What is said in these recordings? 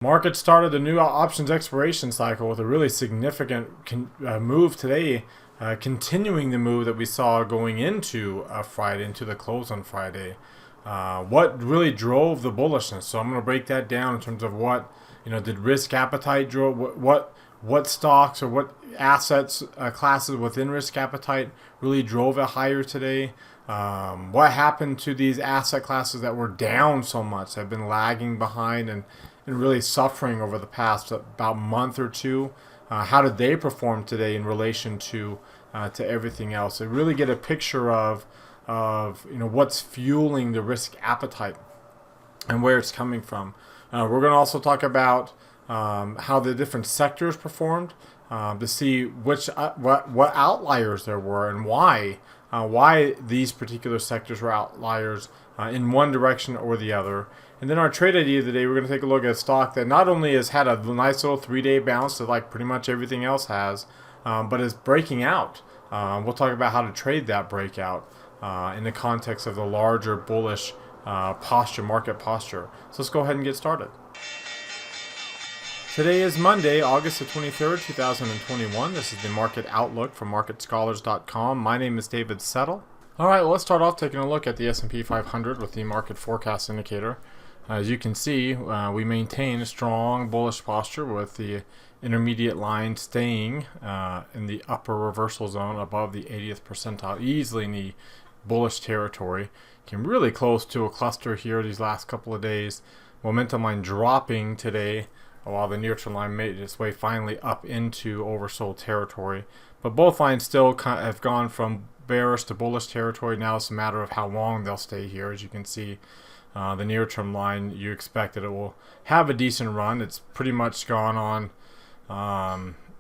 Market started the new options expiration cycle with a really significant move today, continuing the move that we saw going into Friday, into the close on Friday. What really drove the bullishness? So I'm going to break that down in terms of what did risk appetite drove what stocks or what assets classes within risk appetite really drove it higher today. What happened to these asset classes that were down so much, have been lagging behind and really suffering over the past about month or two? How did they perform today in relation to everything else? So really get a picture of what's fueling the risk appetite and where it's coming from. We're going to also talk about how the different sectors performed, to see what outliers there were and why these particular sectors were outliers in one direction or the other. And then our trade idea of the day, we're going to take a look at a stock that not only has had a nice little 3-day bounce that like pretty much everything else has, but is breaking out. We'll talk about how to trade that breakout in the context of the larger bullish market posture. So let's go ahead and get started. Today is Monday, August the 23rd, 2021. This is the Market Outlook from MarketScholars.com. My name is David Settle. All right, well, let's start off taking a look at the S&P 500 with the market forecast indicator. As you can see, we maintain a strong bullish posture with the intermediate line staying in the upper reversal zone above the 80th percentile, easily in the bullish territory. Came really close to a cluster here these last couple of days. Momentum line dropping today, while the near-term line made its way finally up into oversold territory. But both lines still have gone from bearish to bullish territory. Now it's a matter of how long they'll stay here. As you can see, the near-term line, you expect that it will have a decent run. It's pretty much gone on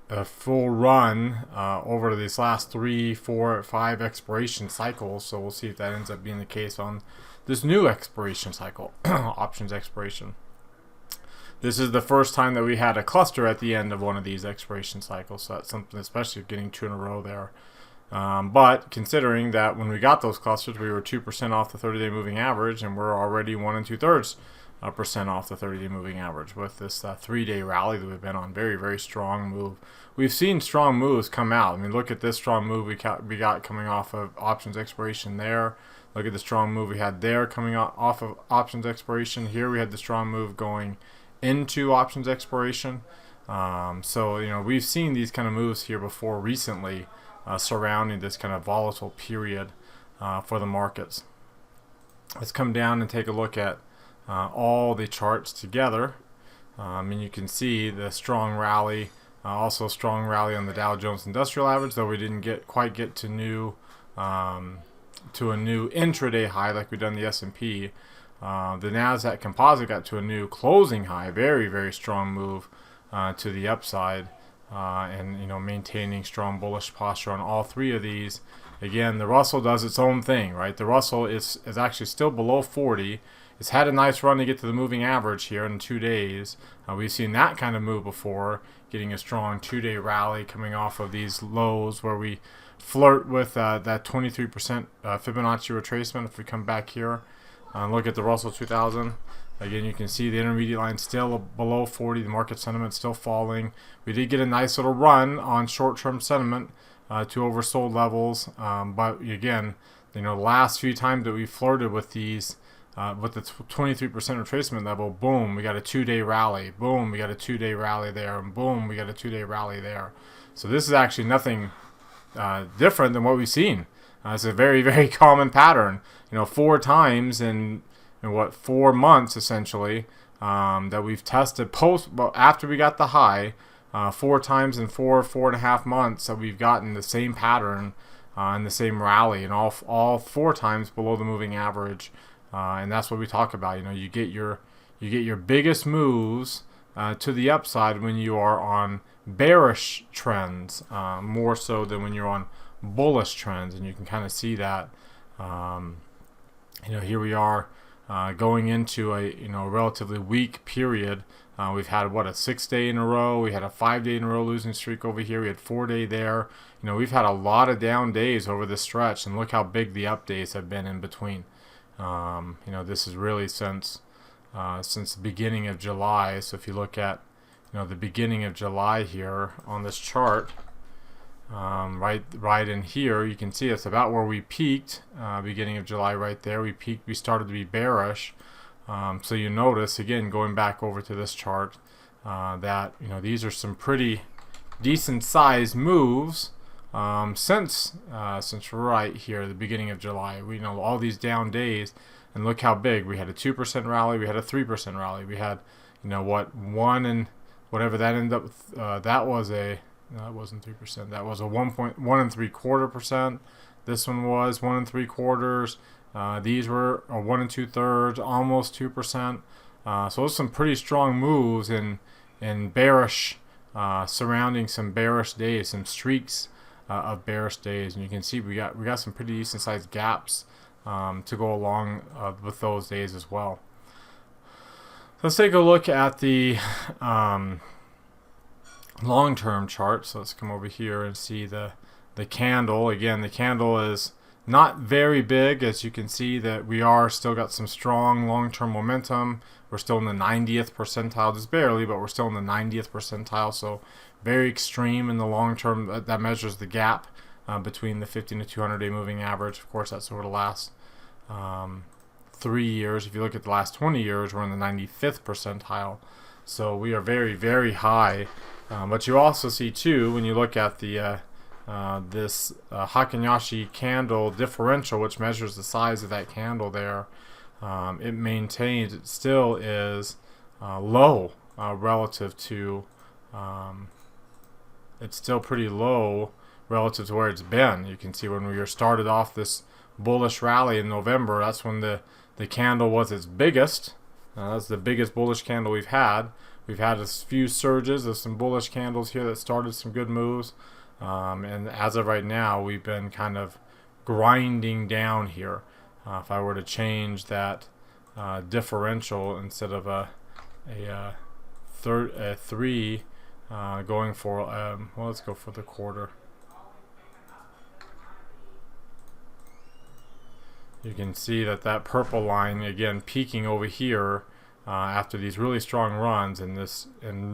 a full run over these last 3, 4, 5 expiration cycles. So we'll see if that ends up being the case on this new expiration cycle, options expiration. This is the first time that we had a cluster at the end of one of these expiration cycles. So that's something, especially getting 2 in a row there. But considering that when we got those clusters, we were 2% off the 30-day moving average, and we're already 1 2/3% off the 30-day moving average with this 3-day rally that we've been on. Very, very strong move. We've seen strong moves come out. I mean, look at this strong move we got coming off of options expiration there. Look at the strong move we had there coming off of options expiration. Here we had the strong move going into options expiration. So we've seen these kind of moves here before recently, surrounding this kind of volatile period for the markets. Let's come down and take a look at all the charts together. And you can see the strong rally, also strong rally on the Dow Jones Industrial Average, though we didn't quite get to a new intraday high like we done the S&P. The Nasdaq Composite got to a new closing high. Very, very strong move to the upside, and maintaining strong bullish posture on all 3 of these. Again, the Russell does its own thing, right? The Russell is actually still below 40. It's had a nice run to get to the moving average here in 2 days. We've seen that kind of move before, getting a strong 2-day rally coming off of these lows where we flirt with that 23% Fibonacci retracement. If we come back here, look at the Russell 2000. Again, you can see the intermediate line still below 40. The market sentiment still falling. We did get a nice little run on short-term sentiment to oversold levels. But again, the last few times that we flirted with these, with the 23% retracement level, boom, we got a 2-day rally. Boom, we got a 2-day rally there. And boom, we got a 2-day rally there. So this is actually nothing different than what we've seen. It's a very, very common pattern. 4 times in 4 months essentially, that we've tested after we got the high, 4 times in 4.5 months that we've gotten the same pattern and the same rally, and all 4 times below the moving average. And that's what we talk about. You get your biggest moves to the upside when you are on bearish trends, more so than when you're on bullish trends, and you can kind of see that. Here we are going into a relatively weak period. We've had a 6-day in a row. We had a 5-day in a row losing streak over here. We had 4-day there. We've had a lot of down days over this stretch, and look how big the up days have been in between. This is really since since the beginning of July. So if you look at the beginning of July here on this chart, right in here, you can see it's about where we peaked. Beginning of July, right there, we peaked. We started to be bearish. So you notice again, going back over to this chart, that these are some pretty decent sized moves since right here, the beginning of July. We know all these down days, and look how big. We had a 2% rally, we had a 3% rally, we had one and whatever that ended up. That was a no, that wasn't 3%. That was a 1.3%. This one was 1 3/4. These were 1 2/3, almost 2%. So those some pretty strong moves in bearish, surrounding some bearish days, some streaks of bearish days, and you can see we got some pretty decent sized gaps to go along with those days as well. Let's take a look at the long-term chart. So let's come over here and see the candle. Again, the candle is not very big, as you can see that we are still got some strong long-term momentum. We're still in the 90th percentile, just barely, but we're still in the 90th percentile. So very extreme in the long term. That measures the gap between the 50 and the 200-day moving average. Of course, that's over the last 3 years. If you look at the last 20 years, we're in the 95th percentile. So we are very, very high. But you also see too, when you look at the this Hakinyashi candle differential, which measures the size of that candle there, it maintains, it still is low relative to, it's still pretty low relative to where it's been. You can see when we started off this bullish rally in November, that's when the candle was its biggest. That's the biggest bullish candle we've had. We've had a few surges of some bullish candles here that started some good moves. And as of right now, we've been kind of grinding down here. If I were to change that differential, instead of a 3, going for, well, let's go for the quarter. You can see that purple line, again, peaking over here after these really strong runs, and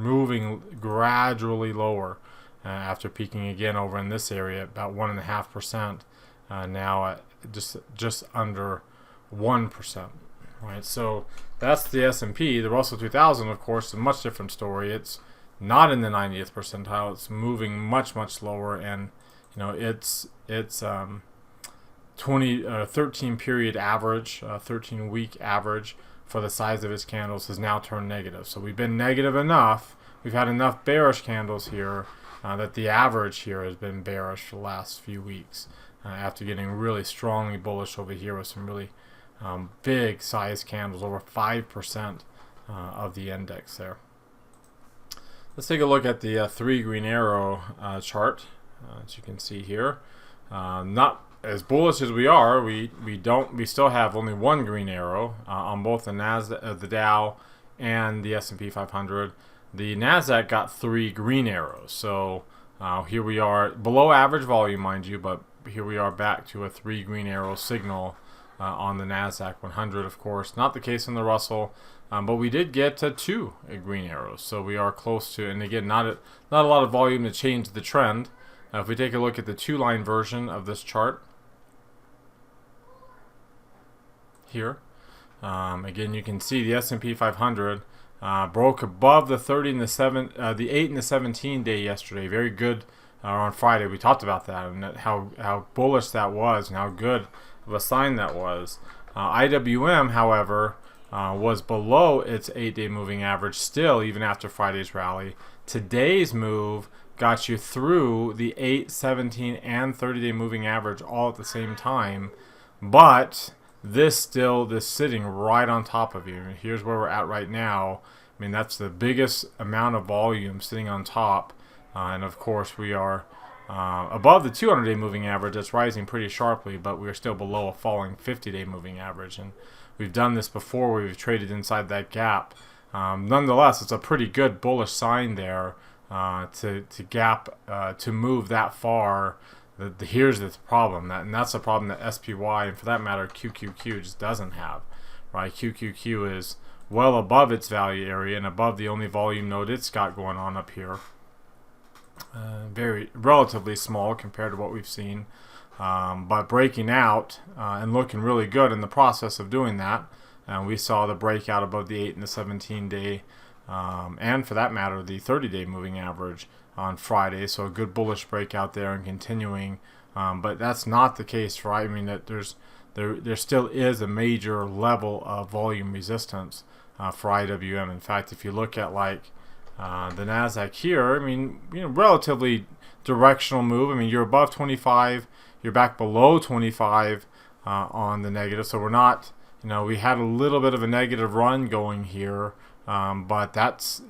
moving gradually lower after peaking again over in this area, about 1.5%, now at just under 1%. Right, so that's the S&P. The Russell 2000, of course, is a much different story. It's not in the 90th percentile. It's moving much lower, and its 13 period average, 13 week average for the size of its candles has now turned negative. So we've been negative enough. We've had enough bearish candles here that the average here has been bearish for the last few weeks, after getting really strongly bullish over here with some really big size candles, over 5% of the index there. Let's take a look at the 3 green arrow chart. As you can see here, not as bullish as we are, we still have only 1 green arrow on both the Nasdaq, the Dow, and the S&P 500. The Nasdaq got 3 green arrows. So here we are below average volume, mind you, but here we are back to a 3 green arrow signal on the Nasdaq 100. Of course, not the case in the Russell, but we did get 2 green arrows. So we are close to, and again, not a lot of volume to change the trend. If we take a look at the 2-line version of this chart here, again, you can see the S&P 500 broke above the 30 and the 8 and the 17 day yesterday. Very good on Friday. We talked about that and how bullish that was and how good of a sign that was. IWM, however, was below its 8-day moving average still, even after Friday's rally. Today's move got you through the 8, 17, and 30-day moving average all at the same time, but this sitting right on top of you. Here's where we're at right now. I mean, that's the biggest amount of volume sitting on top, and of course we are above the 200-day moving average. That's rising pretty sharply, but we're still below a falling 50-day moving average, and we've done this before where we've traded inside that gap. Nonetheless, it's a pretty good bullish sign there to move that far. Here's the problem, and that's the problem that SPY, and for that matter QQQ, just doesn't have. Right, QQQ is well above its value area and above the only volume node it's got going on up here. Very relatively small compared to what we've seen, but breaking out and looking really good in the process of doing that. And we saw the breakout above the 8 and the 17-day, and for that matter, the 30-day moving average on Friday. So a good bullish breakout there and continuing. But that's not the case, right? I mean, that there still is a major level of volume resistance for IWM. In fact, if you look at like the Nasdaq here, I mean, relatively directional move. I mean, you're above 25, you're back below 25 on the negative. So we're not, we had a little bit of a negative run going here, but that's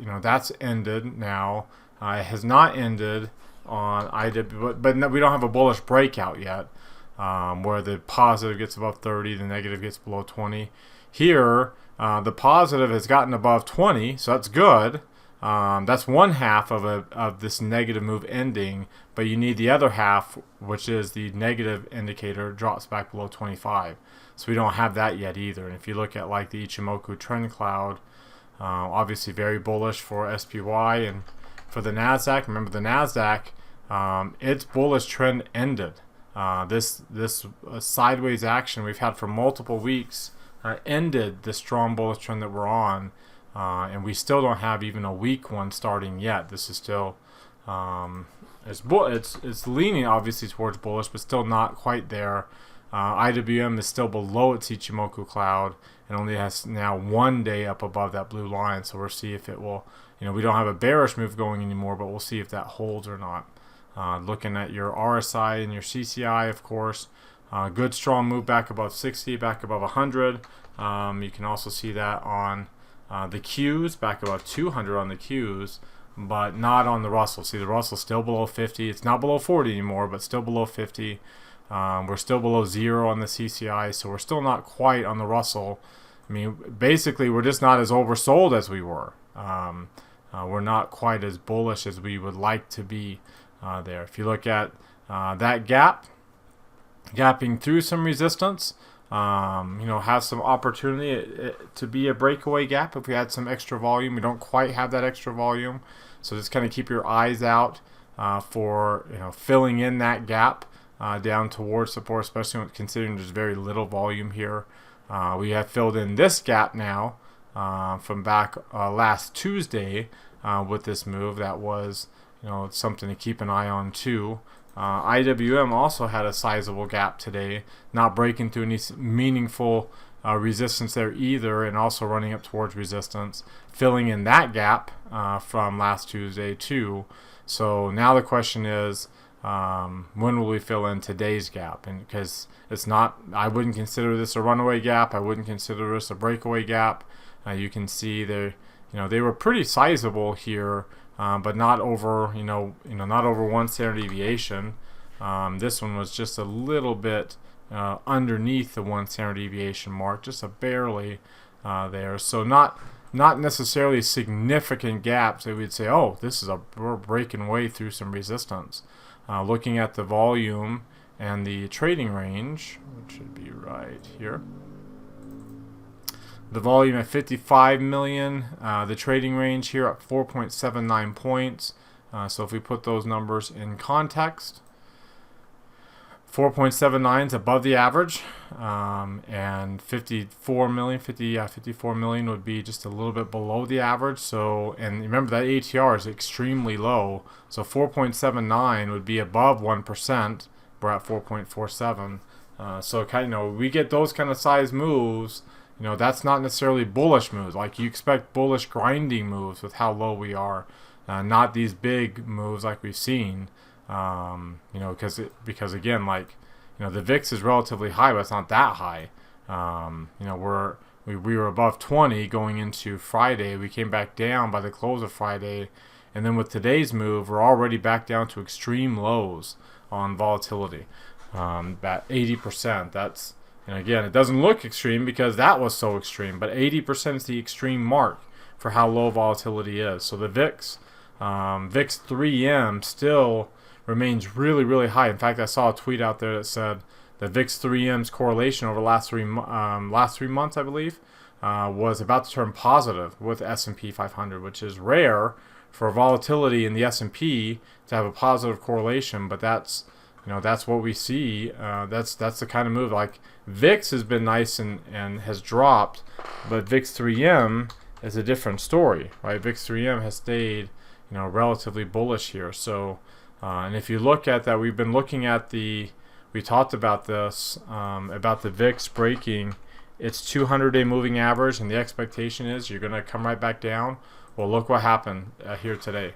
ended now. It has not ended on IW, but no, we don't have a bullish breakout yet, where the positive gets above 30, the negative gets below 20. Here, the positive has gotten above 20, so that's good. That's one half of this negative move ending, but you need the other half, which is the negative indicator drops back below 25. So we don't have that yet either. And if you look at like the Ichimoku trend cloud, obviously very bullish for SPY, and for the Nasdaq, remember the Nasdaq, its bullish trend ended. This sideways action we've had for multiple weeks ended the strong bullish trend that we're on. And we still don't have even a weak one starting yet. This is still it's leaning obviously towards bullish, but still not quite there. IWM is still below its Ichimoku cloud and only has now 1 day up above that blue line. So we'll see if it will. We don't have a bearish move going anymore, but we'll see if that holds or not. Looking at your RSI and your CCI, of course, good strong move back above 60, back above 100. You can also see that on the Qs, back about 200 on the Qs, but not on the Russell. See, the Russell's still below 50. It's not below 40 anymore, but still below 50. We're still below 0 on the CCI, so we're still not quite on the Russell. I mean, basically, we're just not as oversold as we were. We're not quite as bullish as we would like to be there. If you look at that gap, gapping through some resistance, has some opportunity to be a breakaway gap if we had some extra volume. We don't quite have that extra volume, so just kind of keep your eyes out for filling in that gap down towards support, especially when considering there's very little volume here. We have filled in this gap now from back last Tuesday with this move. That was something to keep an eye on too. IWM also had a sizable gap today, not breaking through any meaningful resistance there either, and also running up towards resistance, filling in that gap from last Tuesday too. So now the question is, when will we fill in today's gap? And because it's not, I wouldn't consider this a runaway gap. I wouldn't consider this a breakaway gap. You can see they were pretty sizable here. But not over, not over 1 standard deviation. This one was just a little bit underneath the 1 standard deviation mark, just a barely there. So not necessarily significant gaps that we'd say, oh, we're breaking way through some resistance. Looking at the volume and the trading range, which should be right here. The volume at 55 million, the trading range here at 4.79 points. So if we put those numbers in context, 4.79 is above the average, and 54 million would be just a little bit below the average. So, and remember that ATR is extremely low. So 4.79 would be above 1%. We're at 4.47. So we get those kind of size moves. That's not necessarily bullish moves. Like you expect bullish grinding moves with how low we are, not these big moves like we've seen. Because again, the VIX is relatively high, but it's not that high. We were above 20 going into Friday. We came back down by the close of Friday, and then with today's move, we're already back down to extreme lows on volatility, about 80%. That's And again, it doesn't look extreme because that was so extreme, but 80% is the extreme mark for how low volatility is. So the VIX 3M still remains really, really high. In fact, I saw a tweet out there that said the VIX 3M's correlation over the last three months, I believe, was about to turn positive with S&P 500, which is rare for volatility in the S&P to have a positive correlation, but that's that's what we see. That's the kind of move. Like VIX has been nice and has dropped, but VIX 3M is a different story, right? VIX 3M has stayed relatively bullish here. So and if you look at that, we've been looking at we talked about this about the VIX breaking its 200-day moving average, and the expectation is you're going to come right back down. Well, look what happened here today.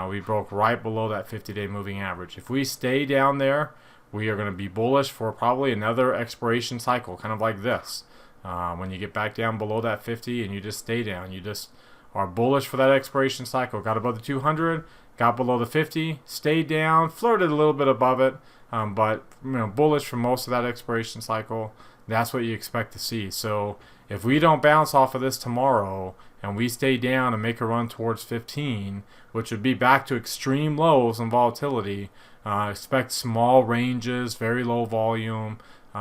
We broke right below that 50-day moving average. If we stay down there, we are going to be bullish for probably another expiration cycle, kind of like this. When you get back down below that 50 and you just stay down, you just are bullish for that expiration cycle. Got above the 200, got below the 50, stayed down, flirted a little bit above it, but bullish for most of that expiration cycle. That's what you expect to see. So if we don't bounce off of this tomorrow and we stay down and make a run towards 15, which would be back to extreme lows in volatility, expect small ranges, very low volume,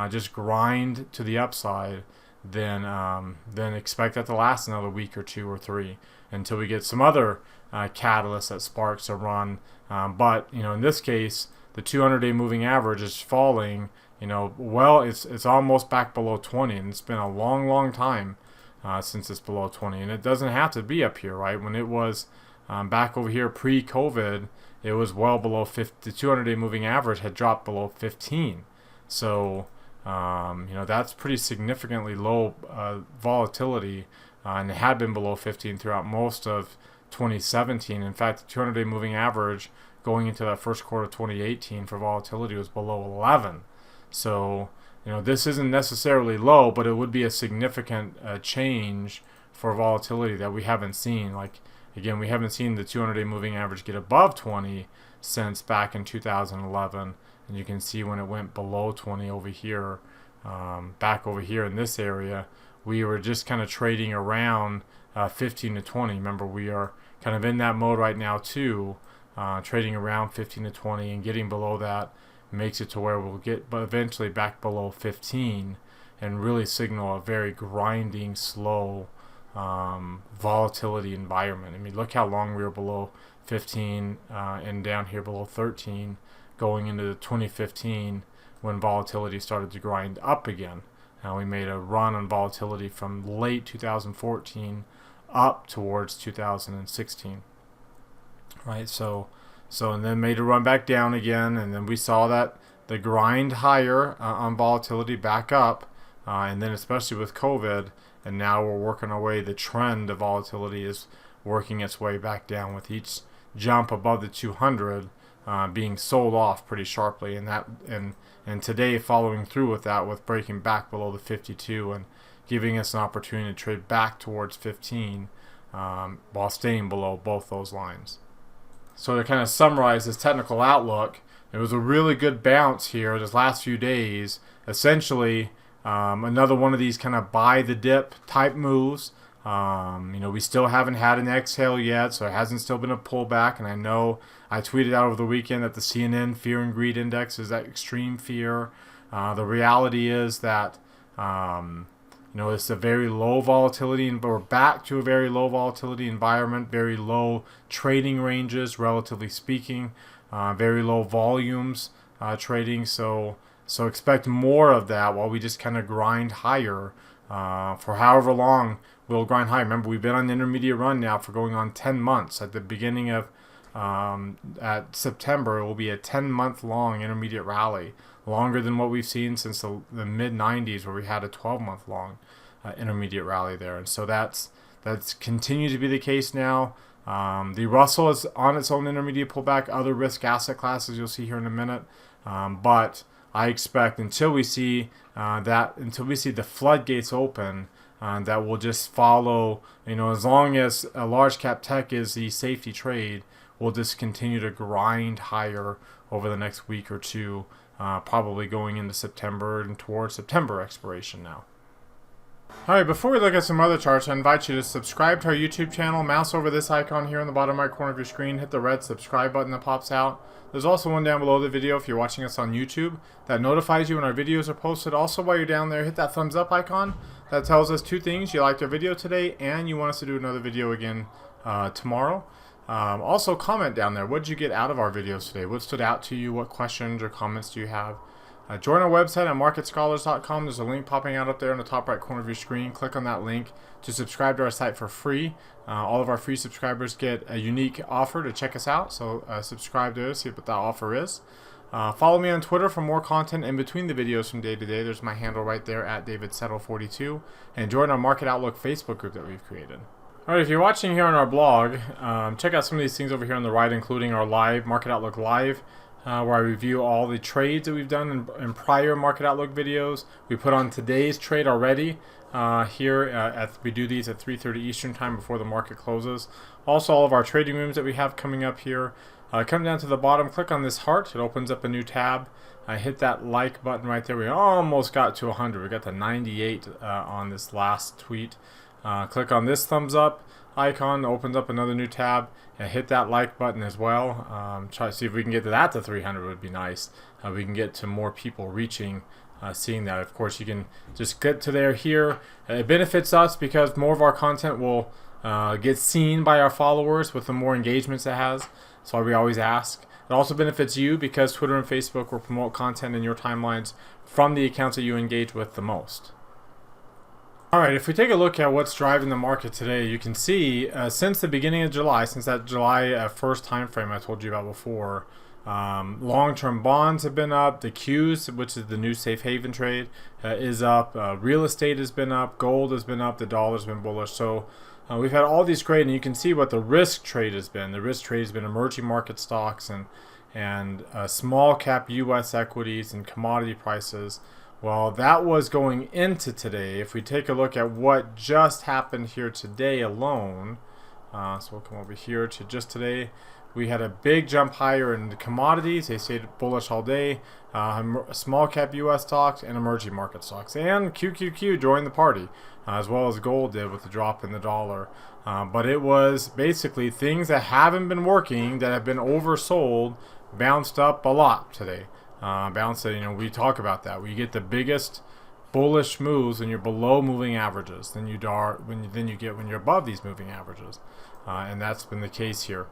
just grind to the upside, then expect that to last another week or two or three until we get some other catalyst that sparks a run. But in this case, the 200-day moving average is falling. Well, it's almost back below 20, and it's been a long time since it's below 20, and it doesn't have to be up here, right? When it was back over here pre-COVID, it was well below 50. The 200-day moving average had dropped below 15, so that's pretty significantly low volatility, and it had been below 15 throughout most of 2017. In fact, the 200-day moving average going into that first quarter of 2018 for volatility was below 11. So, this isn't necessarily low, but it would be a significant change for volatility that we haven't seen. Like, again, we haven't seen the 200-day moving average get above 20 since back in 2011. And you can see when it went below 20 over here, back over here in this area, we were just kind of trading around 15 to 20. Remember, we are kind of in that mode right now too, trading around 15 to 20 and getting below that. Makes it to where we'll get eventually back below 15 and really signal a very grinding, slow volatility environment. I mean, look how long we were below 15 and down here below 13 going into 2015 when volatility started to grind up again. We made a run on volatility from late 2014 up towards 2016. Right, so and then made a run back down again, and then we saw that the grind higher on volatility back up, and then especially with COVID, and now we're working our way. The trend of volatility is working its way back down with each jump above the 200 being sold off pretty sharply, and today following through with that, with breaking back below the 52 and giving us an opportunity to trade back towards 15 while staying below both those lines. So to kind of summarize this technical outlook, it was a really good bounce here this last few days. Essentially, another one of these kind of buy the dip type moves. We still haven't had an exhale yet, so it hasn't still been a pullback. And I know I tweeted out over the weekend that the CNN Fear and Greed Index is at extreme fear. The reality is that it's a very low volatility, but we're back to a very low volatility environment, very low trading ranges, relatively speaking, very low volumes trading. So expect more of that while we just kind of grind higher for however long we'll grind higher. Remember, we've been on the intermediate run now for going on 10 months. At the beginning of at September, it will be a 10-month long intermediate rally, longer than what we've seen since the mid-90s, where we had a 12-month long intermediate rally there. And so that's continued to be the case now. The Russell is on its own intermediate pullback. Other risk asset classes you'll see here in a minute, but I expect until we see the floodgates open, that will just follow. As long as a large cap tech is the safety trade, we'll just continue to grind higher over the next week or two, probably going into September and towards September expiration now. Alright, before we look at some other charts, I invite you to subscribe to our YouTube channel. Mouse over this icon here in the bottom right corner of your screen. Hit the red subscribe button that pops out. There's also one down below the video if you're watching us on YouTube that notifies you when our videos are posted. Also, while you're down there, hit that thumbs up icon. That tells us two things: you liked our video today and you want us to do another video again tomorrow. Also, comment down there. What did you get out of our videos today? What stood out to you? What questions or comments do you have? Join our website at marketscholars.com. There's a link popping out up there in the top right corner of your screen. Click on that link to subscribe to our site for free. All of our free subscribers get a unique offer to check us out, so subscribe to us, see what that offer is. Follow me on Twitter for more content in between the videos from day to day. There's my handle right there at DavidSettle42. And join our Market Outlook Facebook group that we've created. Alright, if you're watching here on our blog, check out some of these things over here on the right, including our live Market Outlook Live, where I review all the trades that we've done in prior Market Outlook videos. We put on today's trade already here. We do these at 3:30 Eastern Time before the market closes. Also, all of our trading rooms that we have coming up here. Come down to the bottom, click on this heart. It opens up a new tab. Hit that like button right there. We almost got to 100. We got to 98 on this last tweet. Click on this thumbs up icon, opens up another new tab, and hit that like button as well. Try to see if we can get to that to 300 would be nice. We can get to more people reaching, seeing that. Of course, you can just get to there here. It benefits us because more of our content will get seen by our followers with the more engagements it has. That's why we always ask. It also benefits you because Twitter and Facebook will promote content in your timelines from the accounts that you engage with the most. Alright, if we take a look at what's driving the market today, you can see since the beginning of July, since that July 1st time frame I told you about before, long-term bonds have been up, the Qs, which is the new safe haven trade, is up, real estate has been up, gold has been up, the dollar's been bullish. So we've had all these trades, and you can see what the risk trade has been. The risk trade has been emerging market stocks and small cap U.S. equities and commodity prices. Well, that was going into today. If we take a look at what just happened here today alone, so we'll come over here to just today, we had a big jump higher in the commodities. They stayed bullish all day. Small cap U.S. stocks and emerging market stocks. And QQQ joined the party, as well as gold did with the drop in the dollar. But it was basically things that haven't been working, that have been oversold, bounced up a lot today. We talk about that. We get the biggest bullish moves when you're below moving averages than you get when you're above these moving averages, and that's been the case here.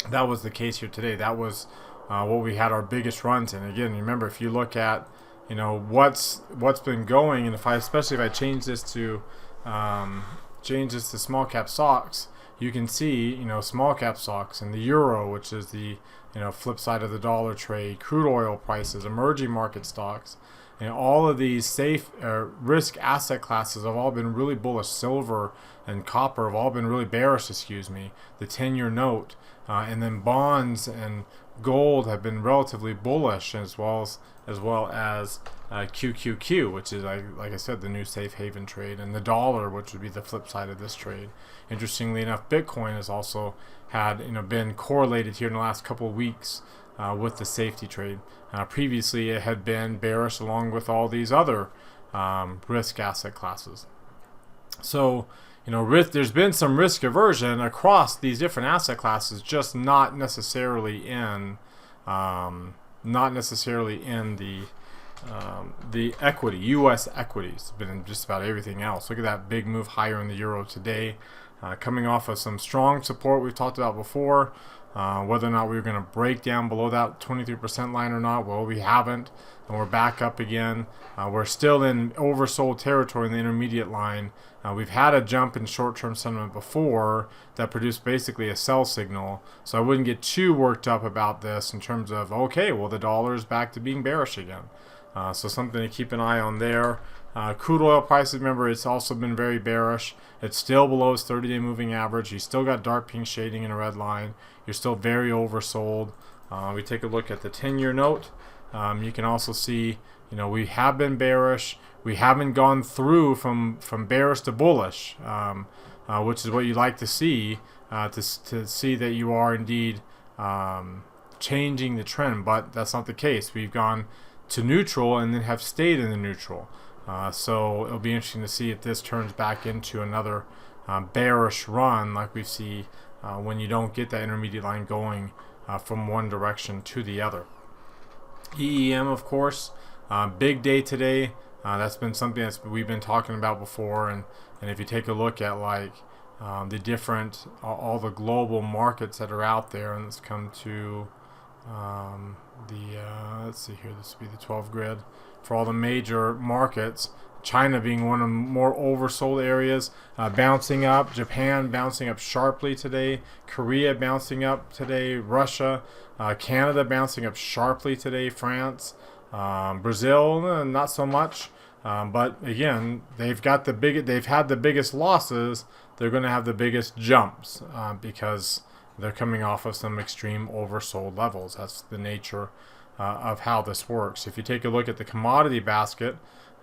That was the case here today. That was what we had our biggest runs in. Again, remember, if you look at what's been going, and especially if I change this to small cap stocks, you can see small cap stocks and the euro, which is the flip side of the dollar trade, crude oil prices, emerging market stocks, and all of these safe risk asset classes have all been really bullish. Silver and copper have all been really bearish, the 10-year note, and then bonds and gold have been relatively bullish, as well as QQQ, which is like I said, the new safe haven trade, and the dollar, which would be the flip side of this trade. Interestingly enough, Bitcoin has also had been correlated here in the last couple of weeks with the safety trade. Previously, it had been bearish along with all these other risk asset classes. So there's been some risk aversion across these different asset classes, just not necessarily in the equity, U.S. equities. Been in just about everything else. Look at that big move higher in the euro today, coming off of some strong support we've talked about before. Whether or not we were going to break down below that 23% line or not, well, we haven't, and we're back up again. We're still in oversold territory in the intermediate line. We've had a jump in short-term sentiment before that produced basically a sell signal, so I wouldn't get too worked up about this in terms of, okay, well, the dollar is back to being bearish again. So something to keep an eye on there. Crude oil prices, remember, it's also been very bearish. It's still below its 30-day moving average. You still got dark pink shading in a red line. You're still very oversold. We take a look at the 10-year note. You can also see, we have been bearish. We haven't gone through from bearish to bullish, which is what you like to see see that you are indeed changing the trend. But that's not the case. We've gone to neutral and then have stayed in the neutral. So it'll be interesting to see if this turns back into another bearish run like we see when you don't get that intermediate line going from one direction to the other. EEM, of course, big day today. That's been something that we've been talking about before, and if you take a look at like the different all the global markets that are out there, and let's come to let's see here, this would be the 12 grid for all the major markets. China being one of the more oversold areas, bouncing up. Japan bouncing up sharply today. Korea bouncing up today. Russia, Canada bouncing up sharply today. France, Brazil, not so much. But again, they've had the biggest losses. They're going to have the biggest jumps because they're coming off of some extreme oversold levels. That's the nature of how this works. If you take a look at the commodity basket,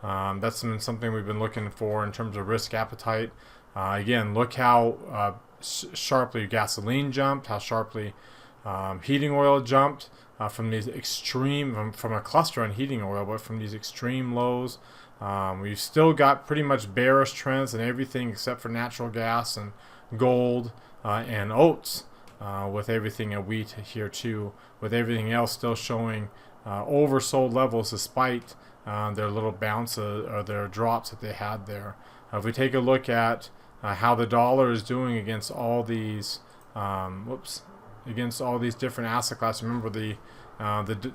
that's been something we've been looking for in terms of risk appetite. Again, look how sharply gasoline jumped, how sharply heating oil jumped from these extreme, from a cluster on heating oil, but from these extreme lows. We've still got pretty much bearish trends in everything except for natural gas and gold and oats, with everything at wheat here too, with everything else still showing oversold levels despite their little bounces or their drops that they had there. If we take a look at how the dollar is doing against all these, against all these different asset classes. Remember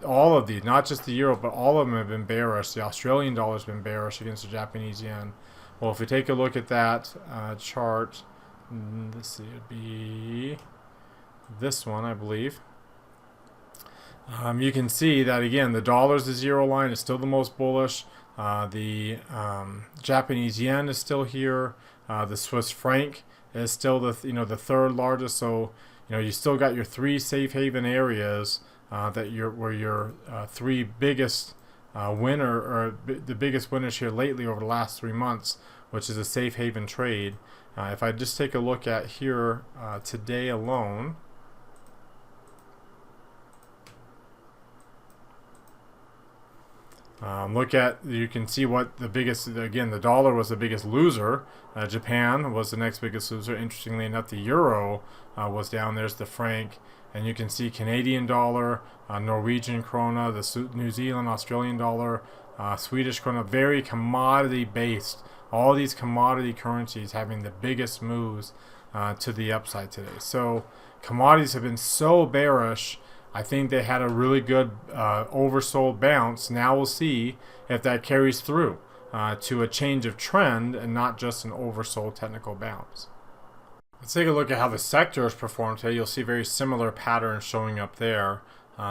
all of these, not just the euro, but all of them have been bearish. The Australian dollar has been bearish against the Japanese yen. Well, if we take a look at that chart, let's see, it'd be this one, I believe. You can see that again, the dollar's the zero line is still the most bullish. The Japanese yen is still here. The Swiss franc is still the the third largest. So you still got your three safe haven areas where your three biggest the biggest winners here lately over the last 3 months, which is a safe haven trade. If I just take a look at here today alone. You can see what the biggest, again, the dollar was the biggest loser. Japan was the next biggest loser. Interestingly enough, the euro was down. There's the franc. And you can see Canadian dollar, Norwegian krona, the New Zealand, Australian dollar, Swedish krona, very commodity based. All these commodity currencies having the biggest moves to the upside today. So commodities have been so bearish. I think they had a really good oversold bounce. Now we'll see if that carries through to a change of trend and not just an oversold technical bounce. Let's take a look at how the sectors performed today. You'll see very similar patterns showing up there.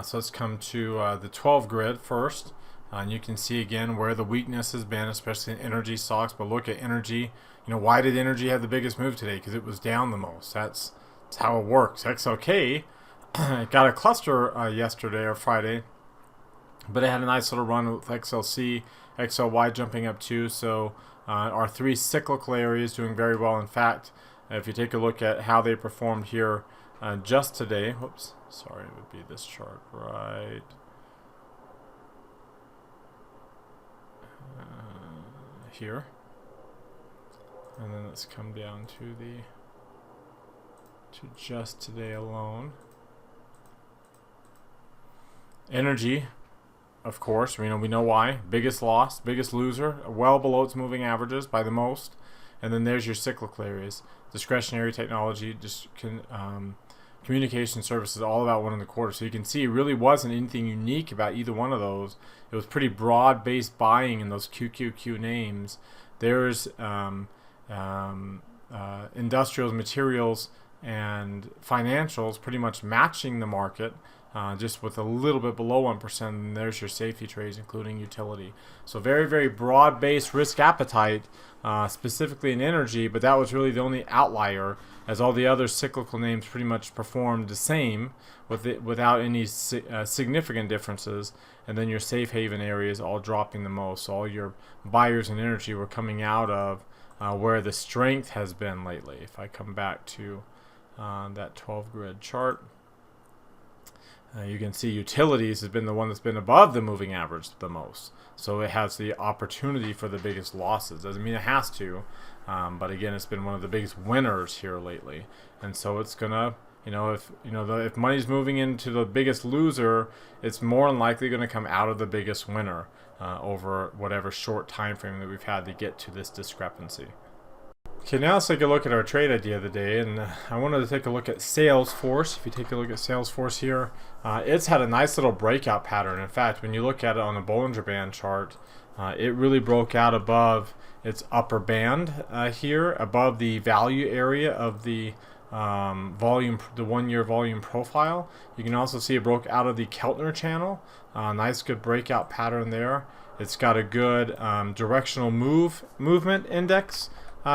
So let's come to the 12 grid first. And you can see again where the weakness has been, especially in energy stocks. But look at energy. Why did energy have the biggest move today? Because it was down the most. That's how it works. XLK got a cluster yesterday or Friday, but it had a nice little run with XLC, XLY jumping up too. So our three cyclical areas doing very well. In fact, if you take a look at how they performed here just today, whoops, sorry, it would be this chart right here, and then let's come down to just today alone. Energy, of course, we know why. Biggest loss, biggest loser, well below its moving averages by the most. And then there's your cyclical areas. Discretionary technology, communication services, all about 1.25. So you can see it really wasn't anything unique about either one of those. It was pretty broad-based buying in those QQQ names. There's industrials, materials, and financials pretty much matching the market. Just with a little bit below 1%, and there's your safety trades, including utility. So very, very broad-based risk appetite, specifically in energy, but that was really the only outlier, as all the other cyclical names pretty much performed the same without any significant differences. And then your safe haven areas all dropping the most. So all your buyers in energy were coming out of where the strength has been lately. If I come back to that 12 grid chart. You can see utilities has been the one that's been above the moving average the most. So it has the opportunity for the biggest losses. Doesn't mean it has to, but again, it's been one of the biggest winners here lately. And so it's gonna, if money's moving into the biggest loser, it's more than likely going to come out of the biggest winner over whatever short time frame that we've had to get to this discrepancy. Okay, now let's take a look at our trade idea of the day, and I wanted to take a look at Salesforce. If you take a look at Salesforce here, it's had a nice little breakout pattern. In fact, when you look at it on the Bollinger Band chart, it really broke out above its upper band here, above the value area of the volume, the 1 year volume profile. You can also see it broke out of the Keltner channel. Nice good breakout pattern there. It's got a good directional movement index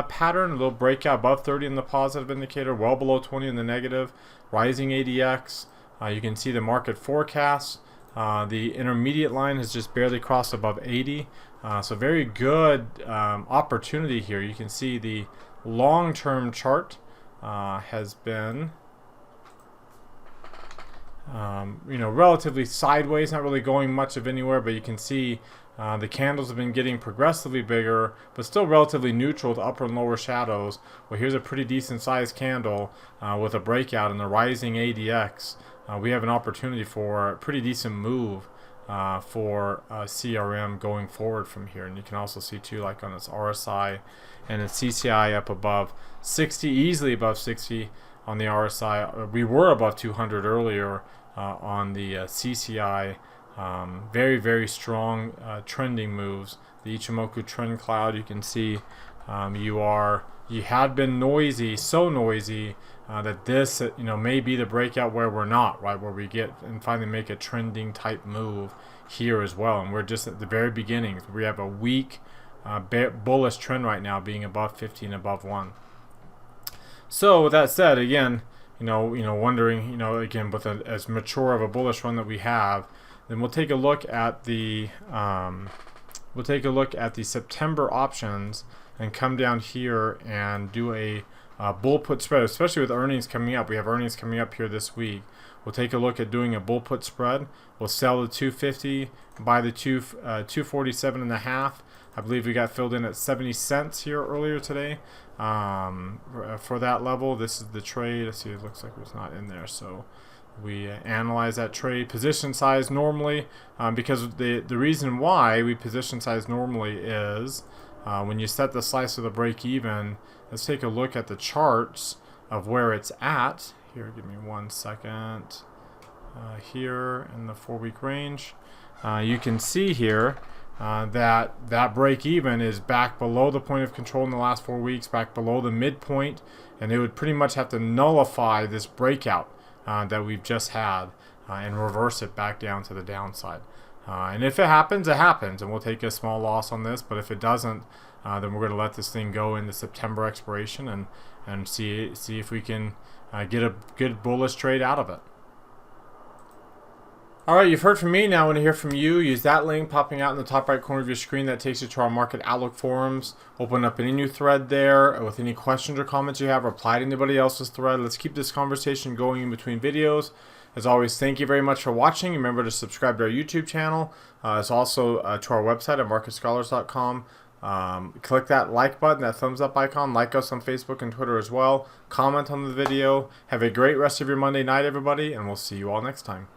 pattern, a little breakout above 30 in the positive indicator, well below 20 in the negative, rising ADX. You can see the market forecast. The intermediate line has just barely crossed above 80. So very good opportunity here. You can see the long-term chart has been relatively sideways, not really going much of anywhere, but you can see the candles have been getting progressively bigger, but still relatively neutral with upper and lower shadows. Well, here's a pretty decent sized candle with a breakout in the rising ADX. We have an opportunity for a pretty decent move for CRM going forward from here. And you can also see too, like on its RSI and its CCI up above 60, easily above 60 on the RSI. We were above 200 earlier on the CCI. Very, very strong trending moves. The Ichimoku trend cloud, you can see you had been noisy, so noisy that this may be the breakout where we're not, right, where we get and finally make a trending type move here as well. And we're just at the very beginnings. We have a weak bullish trend right now, being above 50 and above 1. So with that said, again, wondering, again, with as mature of a bullish run that we have, then we'll take a look at the September options and come down here and do a bull put spread, especially with earnings coming up. We have earnings coming up here this week. We'll take a look at doing a bull put spread. We'll sell the 250, buy the 247 and a half. I believe we got filled in at 70 cents here earlier today for that level. This is the trade. Let's see, it looks like it's not in there, so we analyze that trade. Position size normally, because the reason why we position size normally is when you set the slice of the break even. Let's take a look at the charts of where it's at. Here, give me 1 second. Here in the 4-week range, you can see here that break even is back below the point of control in the last 4 weeks, back below the midpoint, and it would pretty much have to nullify this breakout that we've just had and reverse it back down to the downside. And if it happens, it happens, and we'll take a small loss on this. But if it doesn't, then we're going to let this thing go into September expiration and see if we can get a good bullish trade out of it. Alright, you've heard from me. Now I want to hear from you. Use that link popping out in the top right corner of your screen. That takes you to our Market Outlook forums. Open up any new thread there with any questions or comments you have. Reply to anybody else's thread. Let's keep this conversation going in between videos. As always, thank you very much for watching. Remember to subscribe to our YouTube channel. It's also to our website at marketscholars.com. Click that like button, that thumbs up icon. Like us on Facebook and Twitter as well. Comment on the video. Have a great rest of your Monday night, everybody, and we'll see you all next time.